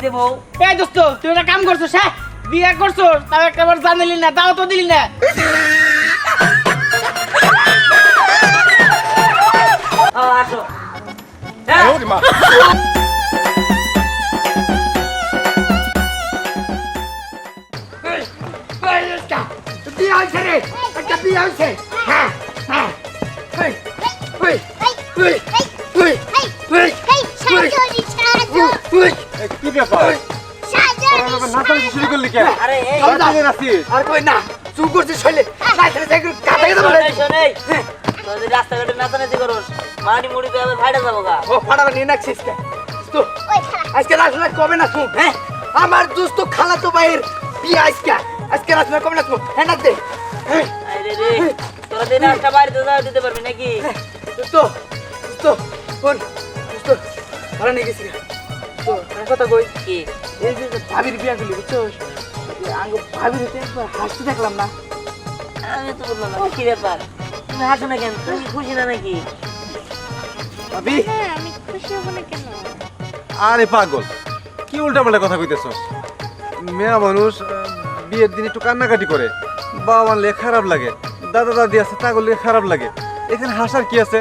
দেবো এই দোস্ত তুই একটা কাম করছিস হ্যাঁ বিয়ে করছিস তাও একবার জানালি না দাও তো দিলি না আসো বিয়ে হয়েছে রে একটা বিয়ে হয়েছে হ্যাঁ হ্যাঁ কি ব্যাপার নাচানাচি শুরু করলি কেন? আরে এই আর কই না চুপ করছিস শৈলে রাস্তাঘাটে নাচানাচি করস মাটি মুড়ি তো আবার ফাইটা যাবো গা ও ফাটাবা নিয়ে নাকছিস কে তো আজকে রাসনা কবে না শুন হ্যাঁ আমার দোস্ত খালা তো ভাইয়ের বিয়ে আজকে রাসনা কবে না শুন হ্যাঁ না দে আরে রে তোরা দিন একটা বাড়িতে যাও দিতে পারবি নাকি দোস্ত কোন দোস্ত ভালো নিয়ে গেছি তো কথা কই কি এই যে ভাবির বিয়া করলি বুঝছস আঙ্গ ভাবির একবার হাসতে দেখলাম না আমি তো বললাম না কি ব্যাপার তুমি হাসো না কেন তুমি খুশি না নাকি ভাবি হ্যাঁ আমি খুশি হব না কেন আরে পাগল কি উল্টাপাল্টা কথা কইতেছস মেয়া মানুষ বিয়ের দিন একটু কান্নাকাটি করে বাবা মানলে খারাপ লাগে দাদা দাদি আছে তা করলে খারাপ লাগে এখানে হাসার কি আছে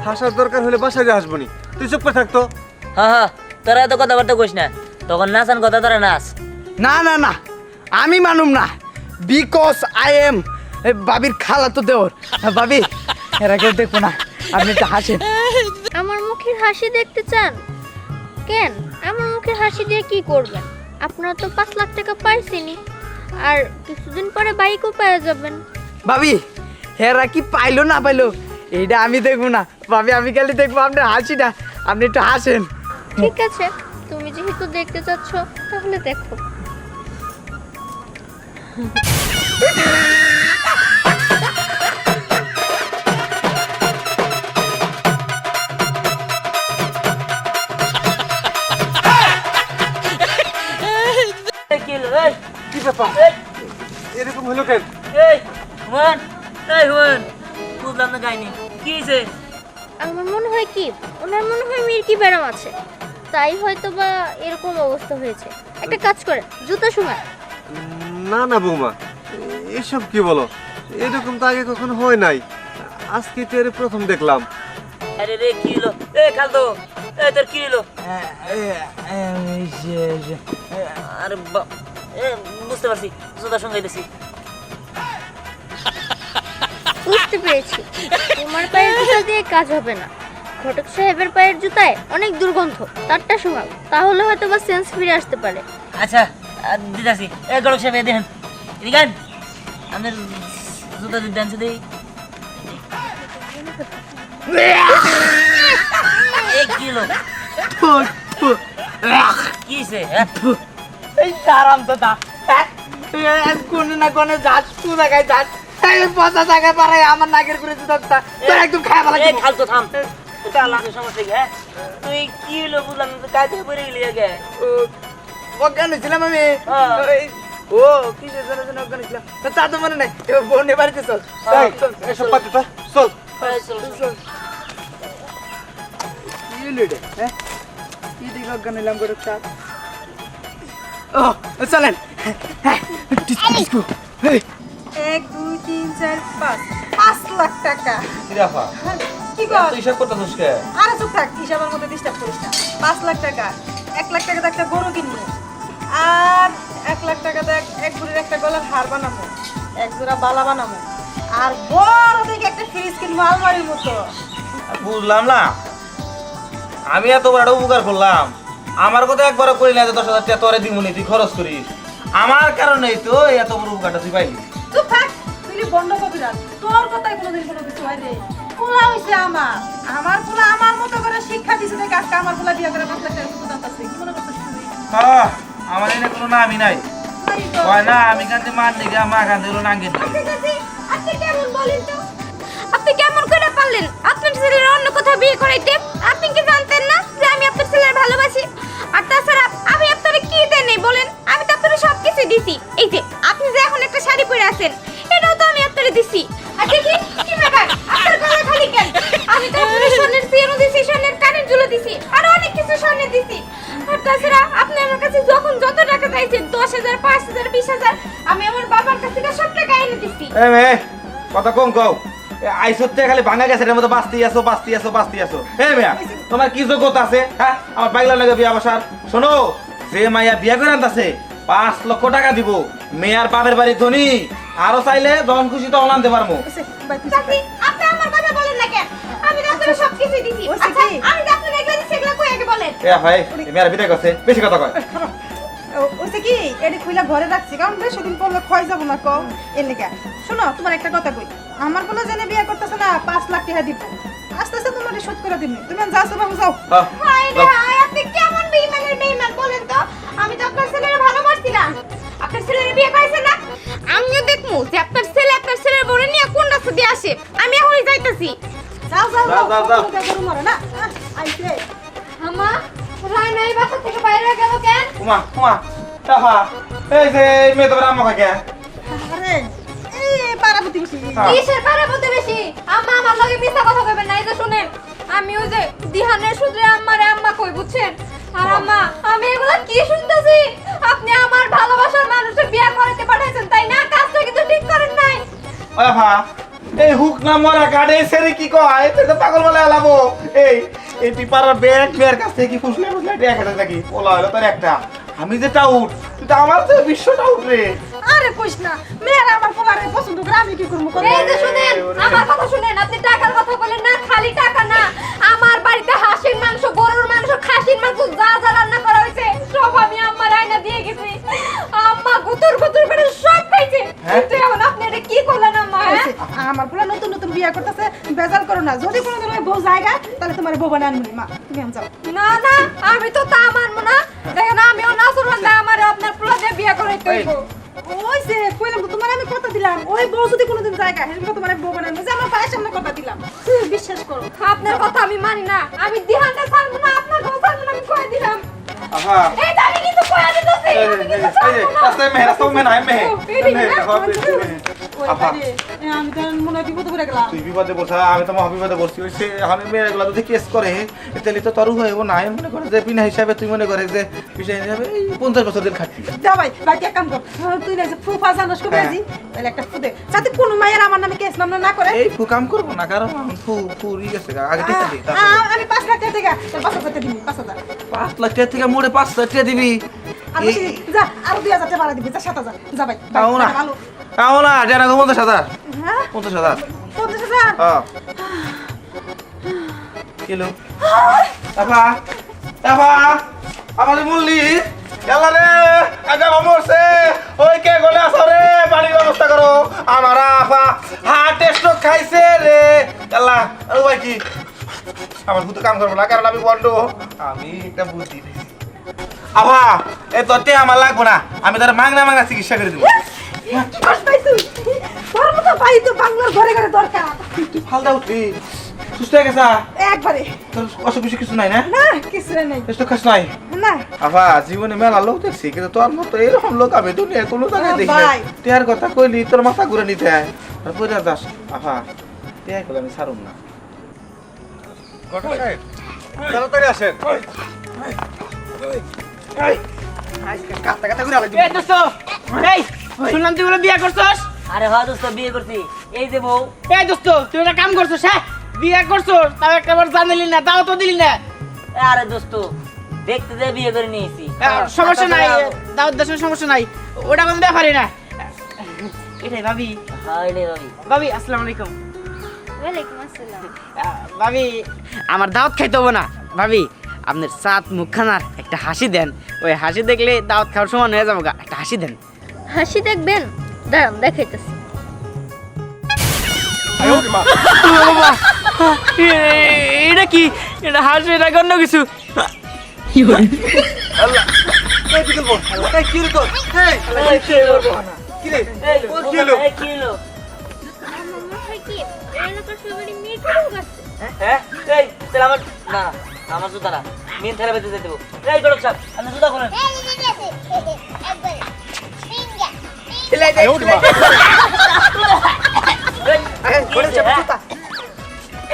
হাসার দরকার হলে বাসায় হাসবনি তুই চুপ করে থাকতো হ্যাঁ তোরা এত কথাবার্তা কইস না তখন নাচান কথা তোরা নাচ না আমি মানুম না বিকজ আই এম বাবির খালা তো দেওর বাবি এরা কেউ দেখবো না আপনি একটু হাসেন আমার মুখের হাসি দেখতে চান কেন আমার মুখের হাসি দিয়ে কি করবেন আপনারা তো 5 লাখ টাকা পাইছেনই আর কিছুদিন পরে বাইকও পেয়ে যাবেন বাবি হেরা কি পাইলো না পাইলো এইটা আমি দেখবো না বাবি আমি খালি দেখবো আপনার হাসিটা আপনি একটু হাসেন ঠিক আছে তুমি যেহেতু দেখতে চাচ্ছ তাহলে দেখো কি ব্যাপার এরকম হলো কেন এই হুমান বুঝলাম না কাহিনি কি হয়েছে আমার মনে হয় কি ওনার মনে হয় মির্কি ব্যারাম আছে তাই হয়তো বা এরকম অবস্থা হয়েছে একটা কাজ করে জুতো সময় না বৌমা এসব কি বলো এরকম তো আগে কখনো হয় নাই আজকে তো এর প্রথম দেখলাম আরে রে কি হলো এ খালতো এ তোর কি হলো আরে বুঝতে পারছি জুতার সঙ্গে দিছি বুঝতে পেরেছি তোমার পায়ের জুতা দিয়ে কাজ হবে না ঘটক সাহেবের পায়ের জুতায় অনেক দুর্গন্ধ তারটা শোনাও তাহলে হয়তো বা সেন্স ফিরে আসতে পারে আচ্ছা দিদাসি এ গড়ক সাহেব দেখেন এদিকে আমাদের জুতা দিতে আনছে দেই এক কিলো কি হয়েছে এই আরাম তো দা কোন না কোনে যাস কোন জায়গায় যাস এই পচা জায়গায় পারে আমার নাকের করে দিতে তোর একদম খায় ভালো এই খালতো থাম সমস্যা কি হ্যাঁ তুই কি হলো বুঝলাম না কাজে পড়ে গেলি আগে অজ্ঞান হয়েছিলাম আমি ও কিসের জন্য অজ্ঞান হয়েছিলাম তা তো মনে নাই এবার বোনের বাড়িতে চল এসব পাতি তো চল কি হলো রে হ্যাঁ কি দিকে অজ্ঞান হইলাম করে চাপ ও চলেন ডিসকো 1 2 3 4 5 লাখ টাকা কিরাফা কি কর তুই হিসাব করতেছস কে আরে চুপ থাক হিসাবের মধ্যে ডিস্টার্ব করিস না 5 লাখ টাকা 1 লাখ টাকা একটা গরু কিনবো আর 1 লাখ টাকা দিয়ে এক বুড়ির একটা গলার হার বানাবো এক জোড়া বালা বানাবো আর বড় দেখে একটা ফ্রিজ কিনবো আলমারির মতো বুঝলাম না আমি এত বড় একটা উপকার করলাম আমার কথা একবারও করি না যে 10,000 টাকা তোরে দিমুনি তুই খরচ করিস আমার কারণেই তো এত বড় উপকারটা তুই পাইলি চুপ থাক তুই বন্ধ করবি না তোর কথাই কোনোদিন কোনো কিছু হয় রে পোলা হইছে আমার পোলা আমার মতো করে শিক্ষা দিছে দেখে আজকে আমার পোলা বিয়ে করে 5 লাখ টাকা শুধু দাঁতাছে কি মনে করছিস তুই আমার এনে কোনো নামই নাই হয় না আমি কান্দে মান দিকে মা কান্দে হলো নাঙ্গের আপনি কেমন বলেন তো আপনি কেমন করে পারলেন আপনার ছেলের অন্য কোথাও বিয়ে করাইতে আপনি কি জানতেন না যে আমি আপনার ছেলের ভালোবাসি আর তাছাড়া আমি আপনারে কি দেই নাই বলেন আমি তো আপনারে সবকিছু দিছি এই যে আপনি যে এখন একটা শাড়ি পরে আছেন এটাও তো আমি আপনারে দিছি আর দেখি কি ব্যাপার আপনার গলা খালি কেন আমি তো আপনার সোনার দিছি আর অনেক কিছু স্বর্ণ দিছি। আর তাছাড়া আপনি আমার কাছে যখন যত টাকা চাইছেন 10,000 5,000 20,000 আমি আমার বাবার কাছ থেকে সব টাকা এনে দিছি। এ মে কথা কম কও আইসতে খালি ভাঙা গেছে এর মধ্যে বাস্তি আসো এ মিয়া তোমার কি যোগ্যতা আছে হ্যাঁ আমার পাগলা লাগে বিয়া বসার শোনো যে মাইয়া বিয়া করে আনতাছে 5 লক্ষ টাকা দিব মেয়ার বাপের বাড়ি ধনী আরো চাইলে যখন খুশি তখন আনতে পারবো চাচি আপনি আমার কথা বলেন না কেন? আমি তো আপনাকে সব কিছু দিছি। ওই আচ্ছা কি? আমি তো আপনাকে এগুলো দিছি, এগুলো কই আগে বলেন। এ ভাই মেয়ার বিদায় করছে বেশি কথা কয় ওইসে কি এডি খুইলা ঘরে রাখছি কারণ বেশি দিন পড়লে ক্ষয় যাব না কম এর লেগে। শোনো তোমার একটা কথা কই, আমার বলে জেনে বিয়ে করতেছ না 5 লাখ টাকা দিব, আস্তে আস্তে তোমার শোধ করে দিবি। তুমি যাও বাবু যাও। হায় রে হায়, আপনি কেমন বেঈমানের বেঈমান বলেন তো? আমি তো আপনার ছেলের ভালোবাসছিলাম। আপনার ছেলের বিয়ে করেছেন না? আমিও দেখমু যে আপনার ছেলের বউরে নিয়ে কোন রাস্তা দিয়ে আসে। আমি এখনই যাইতাছি। যাও যাও যাও, যাও, যাও। গরু মারে না আইছে। আমা রায়না এই বাসা থেকে বাইরে গেল কেন? উমা তাহা এই যে এই মেয়ে তোমার আম্মা কাকে আরে এই পারাবতী বেশি কিসের পারে বলতে বেশি? আম্মা আমার লগে মিথ্যা কথা কইবেন না। এই যে শুনেন, আমি ওই যে দিহানের সূত্রে আম্মারে আম্মা কই বুঝছেন? আর আম্মা আমি এগুলা কি শুনতেছি? আপনি আমার ভালোবাসার মানুষের বিয়ে করাতে পাঠাইছেন তাই না? কাজটা কিন্তু ঠিক করেন নাই। আহা এই হুক না মরা গাড়ে সেরে কি কয় তুই তো পাগল বলে আলাবো এই পিপারার ব্যাগ মেয়ের কাছ থেকে কি ফুসলে টাকা খাটা নাকি ওলা হলো তোর একটা আমি যে টাউট তুই তো আমার তো বিশ্ব টাউট রে আরে কইস না মেয়েরা আমার পোলারে পছন্দ করে আমি কি করবো করে? এই যে শুনেন, আমার কথা শুনেন। আপনি টাকার কথা বলেন না, খালি টাকা না। আমার বাড়িতে হাঁসের মাংস, গরুর মাংস, খাসির মাংস যা যা রান্না করা হয়েছে সব আমি আম্মার আয়না দিয়ে গেছি। আম্মা গুতুর গুতুর করে সব খাইছে। কিন্তু এখন আপনি এটা কি করলেন আম্মা? হ্যাঁ? আমার পোলা নতুন নতুন বিয়ে করতেছে, বেজাল করো না। যদি কোনোদিন ওই বউ জায়গা তাহলে তোমার বউ বানান মনি মা তুমি আন যাও। না না, আমি তো তা মানবো না। দেখেন আমিও না শুনলাম না আমার আপনার পোলা দিয়ে বিয়ে করাইতে হইব। ওই যে কইলাম তো তোমার আমি কথা দিলাম, ওই বউ যদি কোনোদিন জায়গা হেসে তোমার বউ বানান যে আমার পায়ের সামনে কথা দিলাম, তুমি বিশ্বাস করো। আপনার কথা আমি মানি না। আমি দিহানটা ছাড়বো না, আপনার কথা ছাড়বো না, আমি কয়ে দিলাম। আহা এই তো আমি কিন্তু কয়ে দিতেছি। এই রাস্তায় মেহে আহা আমি তো মনে হয় বিপদ পড়ে গেলাম। তুই বিপদে বসা আমি তো মহাবিপদে বসছি সে আমি মেয়েগুলো যদি কেস করে তাহলে তো তরু হয়ে না আমি মনে করে যে বিনা হিসাবে তুই মনে করে যে বিষয় হিসাবে এই 50 বছর দিন খাচ্ছি যা ভাই বাকি এক কাম কর, তুই না যে ফুফা জানোস কবে আজি তাহলে একটা ফুদে যাতে কোনো মায়ের আমার নামে কেস নাম না করে। এই ফু কাম করবো না কারণ ফুরি গেছে আগে ঠিক আছে আমি 5 লাখ টাকা থেকে 5,000 টাকা দিবি 5,000 5 লাখ টাকা থেকে মোড়ে 5 লাখ টাকা দিবি আর বেশি যা আর 2,000 টাকা বাড়া দিবি যা 7,000 যা ভাই তাও না ভালো তাও না জানা 50,000 হ্যাঁ 50,000 50,000 হ্যাঁ কিলো আমাদের মুল্লি গেল রে আগে মরছে ওই কে গলে আসো রে পানির ব্যবস্থা করো আমার আপা হার্ট স্ট্রোক খাইছে রে আল্লাহ ও ভাই কি আমার ভূত কাম করবো না কারণ আমি বন্ড আমি একটা বুদ্ধি দিয়েছি আভা এ তোতে আমার লাগবো না আমি তার মাংনা চিকিৎসা করে দেবো কি কষ্ট পাইছ তোর মতো ভাই তো বাংলার ঘরে ঘরে দরকার তুই ফালদা উঠলি সুস্থ হয়ে গেছা একবারে তোর অসুখ বিসুখ কিছু নাই না না কিছু নাই কিছু খাস নাই না আভা জীবনে মেলা লোক দেখছি কিন্তু তোর মতো এরকম লোক আমি দুনিয়া কোনো জায়গায় দেখি ভাই। টিয়ার কথা কইলি তোর মাথা ঘুরে নিতে হয় আর কইরা দাস আভা টিয়া কইলে আমি ছাড়ুম না তাড়াতাড়ি আসেন কাটা কাটা করে আলাদা এই দোস্ত এই শুনলাম তুই বলে বিয়ে করছস। আরে হ্যাঁ দোস্ত বিয়ে করছি। এই যে বউ। এই দোস্ত তুই একটা কাম করছস হ্যাঁ বিয়ে করছস তাও একবার জানালি না তাও তো দিলি না। আরে দোস্ত দেখতে যে বিয়ে করে নিয়েছি। সমস্যা নাই দাওয়াত দেশের সমস্যা নাই ওটা কোনো ব্যাপারই না। এটাই ভাবি হ্যাঁ এটাই ভাবি। ভাবি আসসালামু আলাইকুম। ওয়ালাইকুম আসসালাম। ভাবি আমার দাওয়াত খাইতে হবে না ভাবি আপনার সাত মুখখানার একটা হাসি দেন ওই হাসি দেখলে দাওয়াত খাওয়ার সমান হয়ে যাবো গা একটা হাসি দেন। হাসি দেখবেন? দাঁড়ান দেখাইতেছি। এটা কি এটা হাসি এটা অন্য কিছু এই, কি হলো? হ্যাঁ? এই, তাহলে আমার না, আমার জুতা না। মেন থেরাপিতে যেতে দেবো। এই গরক সাহেব, আপনি জুতা খোলেন। এই, কি হয়েছে, হ্যাঁ?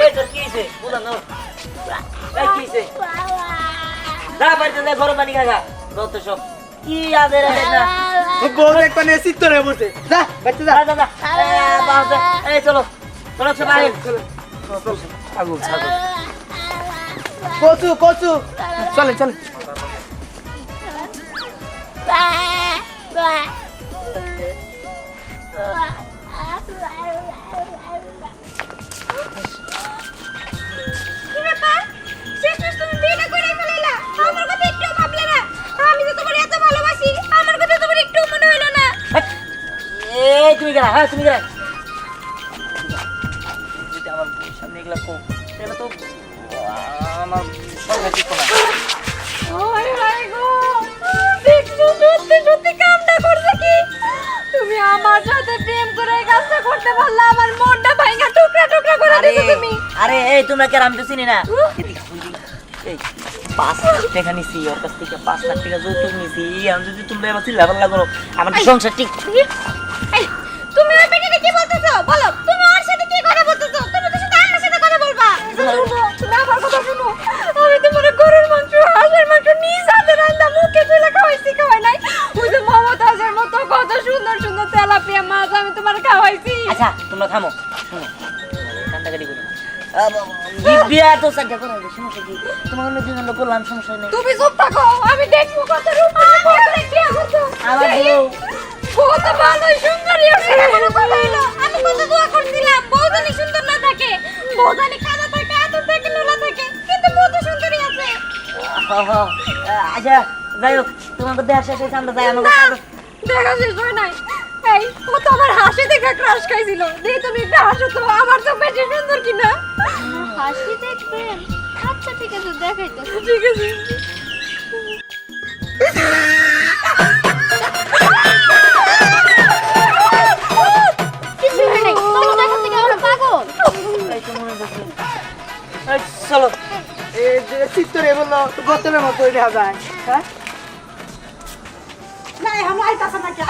এই, তোর কি হয়েছে? বুঝলাম না। এই, কি হয়েছে? যা বাড়িতে যা গরম পানি খাগা যত সব কি আদের না বউ একবার এসি তোরে বসে যা বাচ্চা যা যা যা বাবা এই চলো চলো সব বাইরে ছাগল ছাগল কচু কচু চলে চলে কি ব্যাপার শেষমেশ তুমি বিয়েটা করে ফেলাইলা আমার কথা একটু ভাবলে না আমি যে তোমার এত ভালোবাসি আমার কথা তোমার একটু মনে হলো না এই তুমি গেলা হ্যাঁ তুমি গেলা যদি আমার সামনে এগুলা কো তাহলে তো আমার সঙ্গে ঠিক না ওরে ভাই গো দেখছো সত্যি সত্যি কামটা করছে কি তুমি আমার সাথে প্রেম করে এই কাজটা করতে পারলা আমার মনটা ভাঙা টুকরা টুকরা করে দিছো তুমি আরে এই তোমরা কি আমি তো চিনি না এই 5 লাখ টাকা নিছি ওর কাছ থেকে 5 লাখ টাকা যৌতুক নিছি আমি যদি তোমরা এবার চিল্লাপাল্লা করো আমার তো সংসার ঠিক এই তুমি ওই বেটাকে কি বলতেছো বলো তুমি ওর সাথে কি কথা বলতেছো তুমি তো শুধু আমার সাথে কথা বলবা শুনো তুমি আমার কথা শুনো আমি তোমার গরুর মাংস হাঁসের মাংস নিজ হাতে রান্না মুখে তুলে খাওয়াইছি খাওয়াই নাই ওই যে মমতাজের মতো কত সুন্দর সুন্দর তেলাপিয়া মাছ আমি তোমার খাওয়াইছি আচ্ছা তোমরা থামো শোনো কান্দাকাটি করো বিয়া তো সাজ্জা করা হবে সমস্যা কি তোমার অন্য দুজন লোক করলাম সমস্যা নেই তুমি চুপ থাকো আমি দেখবো কত রূপ দেখি আমার বউ বউ তো ভালোই সুন্দরী আছে আমি কত দোয়া করছিলাম বউ জানি সুন্দর না থাকে বউ জানি কাদা থাকে আতর থাকে নোলা থাকে কিন্তু বউ তো সুন্দরী আছে আচ্ছা যাই হোক তোমাকে দেখা শেষ হয়েছে আমরা যাই আমার না দেখা শেষ হয় নাই এই ও তো আমার হাসি দেখে ক্রাশ খাইছিল দিয়ে তুমি একটা হাসো তো আমার তো বেশি সুন্দর কিনা হাসি দেখবেন আচ্ছা ঠিক আছে দেখাইতে ঠিক আছে কিছু হয় নাই তুমি দেখা থেকে আমরা পাগল এই তো মনে হচ্ছে এই চলো এই যে চিত্তরে বললো বোতলের মতো দেখা যায় হ্যাঁ না আমরা আইতাছ নাকি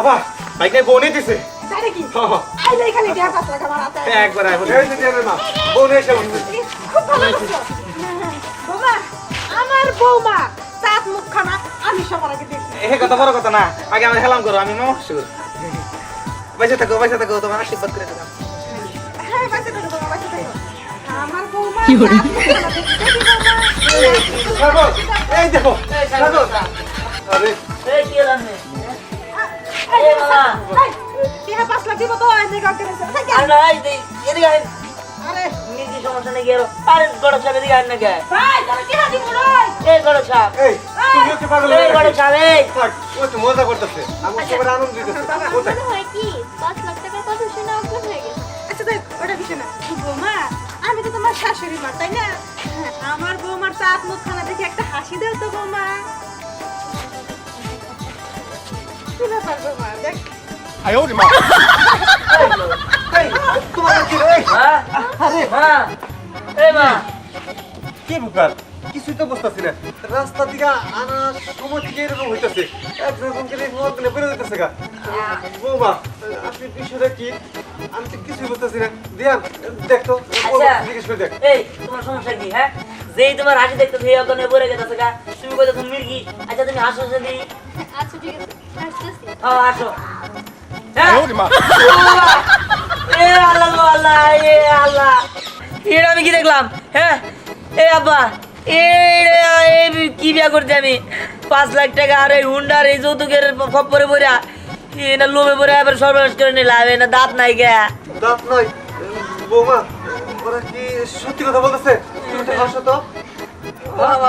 আবার বাইক নাই বনে দিছে তাই নাকি হ্যাঁ আইলে খালি দেয়া পাঁচ লাখ আমার হাতে একবার আইবো এই যে জানেন না বনে এসে খুব ভালো করছো বৌমা আমার বৌমা চাঁদ মুখখানা আমি সবার আগে দেখছি এই কথা বড় কথা না আগে আমি হেলাম করো আমি মামা শুরু বাইসে থাকো তোমার আশীর্বাদ করে দিলাম হ্যাঁ বাচ্চা থাকো বৌমা বাচ্চা থাকো আমার বৌমা সাগর এই দেখো সাগর আরে এই কি হলাম এই মামা টিয়া 5 লাখ দিব তো এই জায়গা করে আর না এই এদিকে আয় আরে নিজে সমস্যা নেই গেল আরে গড় সাহেব এদিকে আয় না কে ভাই তুমি টিয়া দিব রে এই গড় সাহেব এই তুমি কি পাগল এই গড় সাহেব এই থাক ও তো মজা করতেছে আমি সবার আনন্দ দিতেছে ও থাক হয় কি 5 লাখ টাকার কথা শুনে অজ্ঞান হয়ে গেছে আচ্ছা দেখ ওটা বিষয় না বৌমা আমি তো তোমার শাশুড়ি মা তাই না আমার বৌমার চাঁদ মুখখানা দেখে একটা হাসি দাও তো বৌমা কি ব্যাপার বৌমা দেখ এই তোমার কি রে হ্যাঁ আরে মা এই মা কি বুকার কিছুই তো বুঝতেছি না রাস্তা থেকে আনার সময় থেকে এরকম হইতেছে একজন কে মনে বেরো যেতেছে গা বৌমা আপনি বিষয়টা কি আমি তো কিছুই বুঝতেছি না দিয়ান দেখো আচ্ছা জিজ্ঞেস করে দেখ এই তোমার সমস্যা কি হ্যাঁ যেই তোমার হাসি দেখতে সেই ওখানে পড়ে গেছে গা তুমি কইছো তুমি মির্গি আচ্ছা তুমি হাসো যদি আচ্ছা ঠিক আছে আসতেছি আসো হ্যাঁ এ আল্লাহ গো আল্লাহ এ আল্লাহ এটা আমি কি দেখলাম হ্যাঁ এ আব্বা কি বিয়া করছি আমি 5 লাখ টাকা আর এই হুন্ডার এই যৌতুকের খপ্পরে পড়া না লোভে পড়ে আবার সর্বনাশ করে নিলাম না দাঁত নাই গে দাঁত নয় বৌমা ওরা কি সত্যি কথা বলতেছে তুমি তো হাসো তো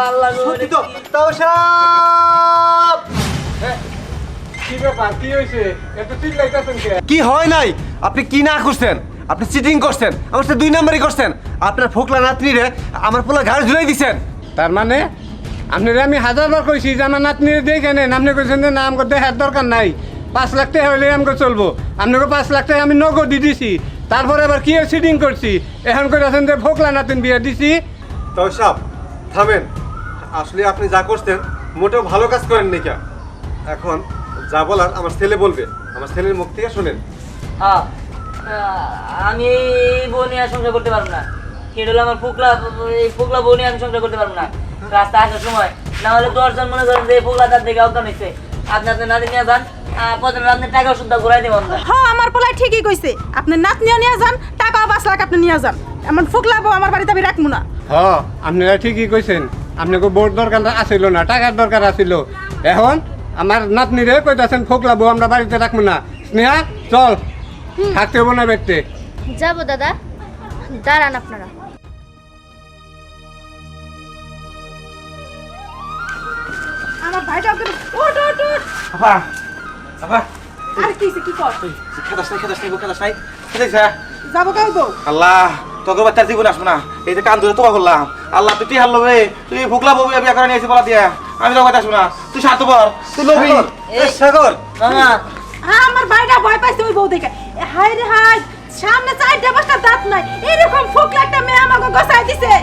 আল্লাহ গো সত্যি তো তাও সাপ কি ব্যাপার কি হয়েছে এত ঠিক লাগতেছেন কে কি হয় নাই আপনি কি না করছেন আপনি চিটিং করছেন আমার সাথে 2 নাম্বারই করছেন আপনার ফোকলা নাতনি রে আমার পোলা ঘাড় ঝুলাই দিছেন তার মানে আপনারা আমি হাজারবার কইছি যে আমার নাতনির দেখে নেন আপনি কইছেন যে না আমাকে দেখার দরকার নাই 5 লাখ টাকা হলে আমাকে চলবো আপনাকে 5 লাখ টাকা আমি নগদ দিছি তারপরে আবার কি সিটিং করছি এখন কইছেন যে ফোকলা নাতিন বিয়ে দিছি তাও সাপ থামেন আসলে আপনি যা করছেন মোটেও ভালো কাজ করেন নি কে এখন যা বলার আমার ছেলে বলবে আমার ছেলের মুখ থেকে শুনেন হ্যাঁ আমি এই বউ নিয়ে সংসার করতে পারবো না কেটে আমার ফোকলা এই ফোকলা বউ নিয়ে আমি সংসার করতে পারবো না রাস্তা আসার সময়, না হলে 10 জন মনে করেন যে পোগলা তার দিকে অজ্ঞান হয়েছে। আপনি আপনার নাতি নিয়ে যান, প্রথমে আপনি টাকা শুদ্ধ ঘুরাই দেবেন না। হ্যাঁ আমার পোলাই ঠিকই কইছে, আপনি নাতনিও নিয়ে যান, টাকাও 5 লাখ আপনি নিয়ে যান। এমন ফুকলাবো আমার বাড়িতে আমি রাখবো না। হ্যাঁ আপনারা ঠিকই কইছেন, আপনাকে বোর্ড দরকার আসিল না, টাকার দরকার আসিল। এখন আমার নাতনিরে কইতাছেন ফোকলাবো আমরা বাড়িতে রাখবো না। স্নেহা চল, থাকতে হবো না বেড়তে। যাবো দাদা, দাঁড়ান আপনারা। আমার ভাইটা ওকে ওট ওট ওট। আপা আপা আর কি কি কর? খেদাস নাই খেদাইছা যাবো কাউ তো। আল্লাহ তোকে বাচ্চার জীবন আসবো না, এই যে কান ধরে তোমা করলাম। আল্লাহ তুই হারলো রে, তুই ভুকলা বউ বিয়া করে নিয়েছি বলা দিয়া, আমি তোকে আসবো না। তুই স্বার্থপর, তুই লোভী। সাগর মামা হ্যাঁ আমার ভাইটা ভয় পাইছে ওই বউ দেখে। হায় রে হায়, সামনে 4টা 5টা দাঁত নাই, এরকম ফুকলা একটা মেয়ে আমাকে গসাই দিছে।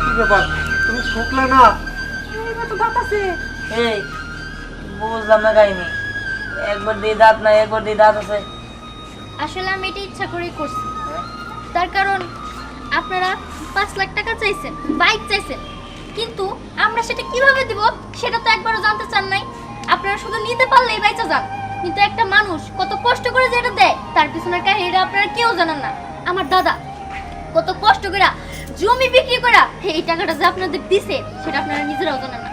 কি ব্যাপার, তুমি শুকলে না? এইবার তো দাঁত আছে। এই বুঝলাম না কাহিনি, একবার দিয়ে দাঁত নাই, একবার দিয়ে দাঁত আছে। আসলে আমি এটা ইচ্ছা করেই করছি, তার কারণ আপনারা 5 লাখ টাকা চাইছেন, বাইক চাইছেন, কিন্তু আমরা সেটা কিভাবে দিব সেটা তো একবারও জানতে চান নাই। আপনারা শুধু নিতে পারলেই বাইচা যান, কিন্তু একটা মানুষ কত কষ্ট করে যেটা দেয় তার পিছনের কাহিনীটা আপনারা কেউ জানেন না। আমার দাদা কত কষ্ট করে জমি বিক্রি করে এই টাকাটা যে আপনাদের দিছে সেটা আপনারা নিজেরাও জানেন না।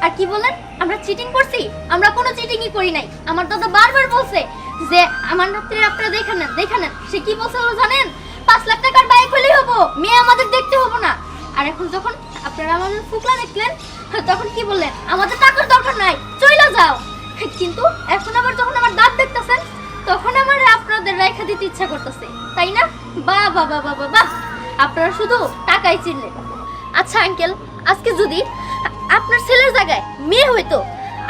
আর কি বলেন আমরা চিটিং করছি? আমরা কোনো চিটিংই করি নাই। আমার দাদা বারবার বলছে যে আমার নাতির আপনারা দেখে নেন। সে কি বলছে ওরা জানেন? 5 লাখ টাকার বাইক হলেই হবো, মেয়ে আমাদের দেখতে হবো না। আর এখন যখন আপনারা আমাদের ফুকলা দেখলেন তখন কি বললেন? আমাদের টাকার দরকার নাই, চইলা যাও। কিন্তু এখন আবার যখন আমার দাঁত দেখতেছেন তখন আমার আপনাদের রেখা দিতে ইচ্ছা করতেছে, তাই না? বাহ বাহ বাহ বাহ বাহ, আপনারা শুধু টাকাই চিনলেন। আচ্ছা আঙ্কেল, আজকে যদি আপনার ছেলের জায়গায় মেয়ে হইতো,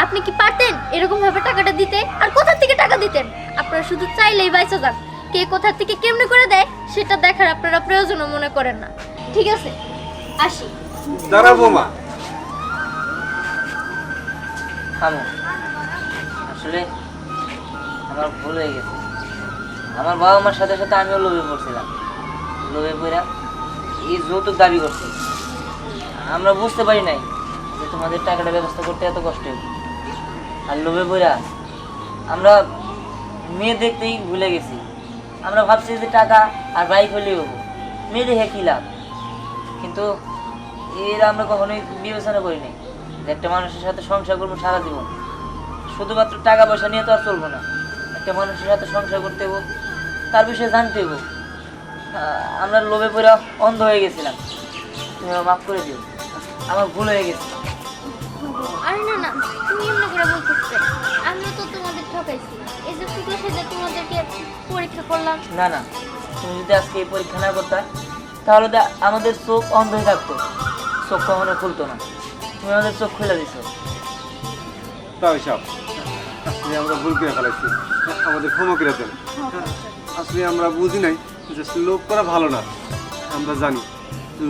আপনি কি পারতেন এরকম ভাবে টাকাটা দিতে? আর কোথা থেকে টাকা দিতেন? আপনারা শুধু চাইলেই বাইচা যান, কে কোথা থেকে কেমনে করে দেয় সেটা দেখার আপনারা প্রয়োজনও মনে করেন না। ঠিক আছে, আসি। দাঁড়াবো মা। থামো, আসলে আমার ভুল হয়ে গেছে। আমার বাবা মার সাথে সাথে আমিও লোভে পড়ছিলাম, লোভে পড়া এই যৌতুক দাবি করছি। আমরা বুঝতে পারি নাই যে তোমাদের টাকাটা ব্যবস্থা করতে এত কষ্ট হবে। আর লোভে পড়া আমরা মেয়ে দেখতেই ভুলে গেছি। আমরা ভাবছি যে টাকা আর বাইক হলেই হবো, মেয়ে দেখে কী লাভ। কিন্তু এর আমরা কখনোই বিবেচনা করি নাই যে একটা মানুষের সাথে সংসার করবো সারা জীবন। শুধুমাত্র টাকা পয়সা নিয়ে তো আর চলবো না, একটা মানুষের সাথে সংসার করতে হবো, তার বিষয়ে জানতে হবো। আমরা লোভে পড়ে অন্ধ হয়ে গেছিলাম, তুমি মাফ করে দিও, আমার ভুল হয়ে গেছে। আরে না না, তুমি এমন করে বলতেছ, আমিও তো তোমাদের ঠকাইছি। এই যে শুক্র সেজে তোমাদেরকে পরীক্ষা করলাম। না না, তুমি যদি আজকে এই পরীক্ষা না করতে তাহলে তো আমাদের চোখ অন্ধ হয়ে থাকতো, চোখ কখনো খুলতো না। তুমি আমাদের চোখ খুলে দিছো। তাই সব আসলে আমরা ভুল করে ফেলাইছি, আমাদের ক্ষমা করে দেন। আসলে আমরা বুঝি নাই যে লোভ করা ভালো না। আমরা জানি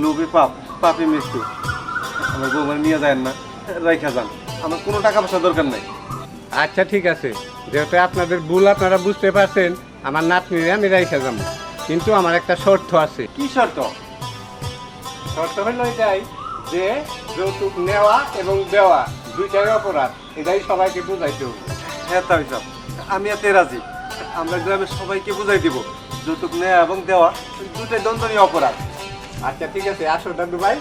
লোভে পাপ, পাপে মৃত্যু। আমার বৌমার নিয়ে যায় না, রাইখা যান, আমার কোনো টাকা পয়সা দরকার নাই। আচ্ছা ঠিক আছে, যেহেতু আপনাদের ভুল আপনারা বুঝতে পারছেন, আমার নাতনিরে আমি রাইখা যাবো, কিন্তু আমার একটা শর্ত আছে। কি শর্ত? শর্ত হলো এটাই যে যৌতুক নেওয়া এবং দেওয়া দুইটাই অপরাধ, এটাই সবাইকে বুঝাইতে হবে। হ্যাঁ তাই সব, আমি এতে রাজি। আমরা গ্রামের সবাইকে বুঝাই দিব যৌতুক নেওয়া এবং দেওয়া দুটাই দণ্ডনীয় অপরাধ। আচ্ছা ঠিক আছে, আসো দাদু ভাই।